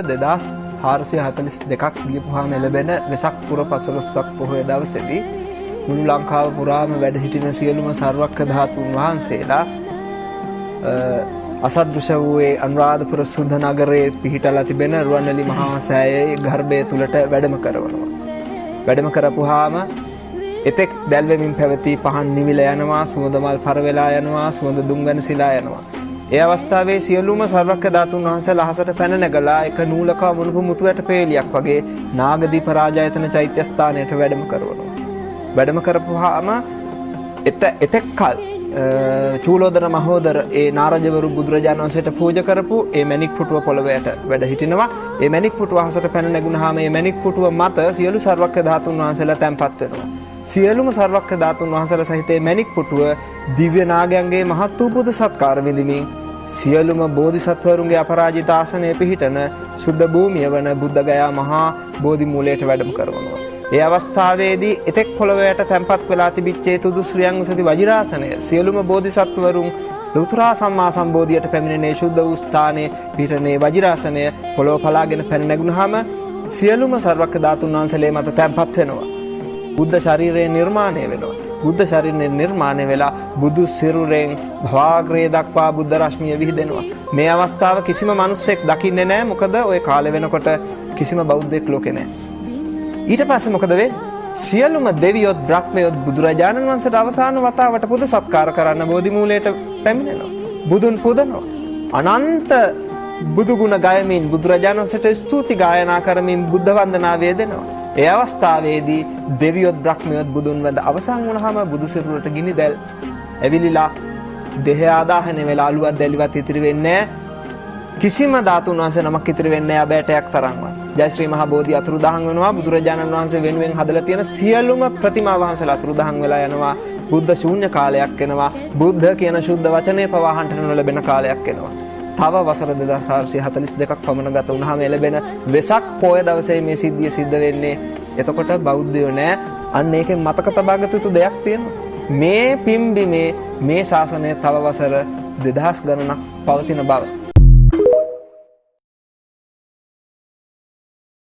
2442ක් ගියපුවාම ලැබෙන වෙසක් පුර 15ක් පොහොය දවසේදී මුළු ලංකාව පුරාම වැඩ සිටින සියලුම සර්වක්ඛ ධාතුන් වහන්සේලා අසදෘශ වූයේ අනුරාධපුර සුද්ධ නගරයේ පිහිටලා තිබෙන රුවන්වැලි මහා සෑයේ ගර්භය තුලට වැඩම කරනවා. වැඩම කරපුවාම එතෙක් දැල්වෙමින් පැවති පහන් නිවිල යනවා, සුවඳ මල් පර වෙලා යනවා, සුවඳ දුම් වෙනසිලා යනවා. ඒ අවස්ථාවේ සියලුම සර්වක්ඛ ධාතුන් වහන්සේලා අහසට පැන නැගලා එක නූලක මුණුපු මුතුවට පේලියක් වගේ නාගදීප රාජායතන චෛත්‍ය ස්ථානයට වැඩම කරනවා. වැඩම කරපුවාම එතෙක් කල චූලෝදර මහෝදර ඒ නාරජවරු බුදුරජාණන් වහන්සේට පූජා කරපු ඒ මණික් පුටුව පොළවයට වැඩ හිටිනවා. ඒ මණික් පුටුව අහසට පැන නැගුණාම මේ මණික් පුටුව මත සියලු සර්වක්ඛ ධාතුන් වහන්සේලා තැන්පත් වෙනවා. සියලුම සර්වක්ඛ ධාතුන් වහන්සේලා සහිත මේ මණික් පුටුව දිව්‍ය නාගයන්ගේ මහත් වූ පුද සත්කාර විඳිමින් සියලුම බෝධිසත්වරුන්ගේ අපරාජිත ආසනයේ පිහිටන සුද්ධ භූමිය වන බුද්ධගයා මහා බෝධි මූලයට වැඩම කරනවා. ඒ අවස්ථාවේදී එතෙක් පොළොවට තැන්පත් වෙලා තිබිච්ච තුදු ශ්‍රියං උසති වජිරාසනය සියලුම බෝධිසත්වරුන් ලෞතර සම්මා සම්බෝධියට පැමිණෙනේ ශුද්ධ වූ ස්ථානයේ පිහිටනේ වජිරාසනය පොළොව පලාගෙන පැන නැගුණාම සියලුම සර්වක්ඛ ධාතුන් වහන්සේලා මත තැන්පත් වෙනවා. බුද්ධ ශරීරය නිර්මාණය වෙනවා. බුද්ධ ශරීරය නිර්මාණය වෙලා බුදු සිරුරෙන් භවාග්‍රේ දක්වා බුද්ධ රශ්මිය විහිදෙනවා. මේ අවස්ථාව කිසිම මිනිසෙක් දකින්නේ නැහැ. මොකද ওই කාලේ වෙනකොට කිසිම බෞද්ධයෙක් ලෝකේ නැහැ. ඊට පස්සේ මොකද වෙන්නේ? සියලුම දෙවියොත් බ්‍රහ්මයොත් බුදුරජාණන් වහන්සේට අවසාන වතාවට පුද සත්කාර කරන්න බෝධි මූලයට පැමිණෙනවා. බුදුන් පුදනවා. අනන්ත බුදු ගුණ ගයමින් බුදුරජාණන් වහන්සේට ස්තුති ගායනා කරමින් බුද්ධ වන්දනාව වේදෙනවා. ඒ අවස්ථාවේදී දෙවියොත් බ්‍රහ්මයොත් බුදුන් වැඳ අවසන් වුණාම බුදු සිරුරට ගිනි දැල් ඇවිලිලා දෙහ ආදාහන වෙලා අලුවත් දැලිවත් ඉතිරි වෙන්නේ කිසිම ධාතුන් වහන්සේ නමක් ඉතිරි වෙන්නේ නැහැ අබෑටයක් තරම්වත්. ජය ශ්‍රී මහා බෝධි අතුරුදහන් වෙනවා. බුදුරජාණන් වහන්සේ වෙනුවෙන් හදලා තියෙන සියලුම ප්‍රතිමා වහන්සේලා අතුරුදහන් වෙලා යනවා. බුද්ධ ශූන්‍ය කාලයක් එනවා. බුද්ධ කියන ශුද්ධ වචනේ පවා අහන්න නොලැබෙන කාලයක් එනවා. තව වසර 2442ක් පමණ ගත වුණාම ලැබෙන වෙසක් පොය දවසේ මේ සිද්ධිය සිද්ධ වෙන්නේ. එතකොට බෞද්ධයෝ නෑ. අන්න ඒකෙන් මතක තබාගත යුතු දෙයක් තියෙනවා. මේ පිම්බිමේ මේ ශාසනය තව වසර 2000 ගණනක් පවතින බව.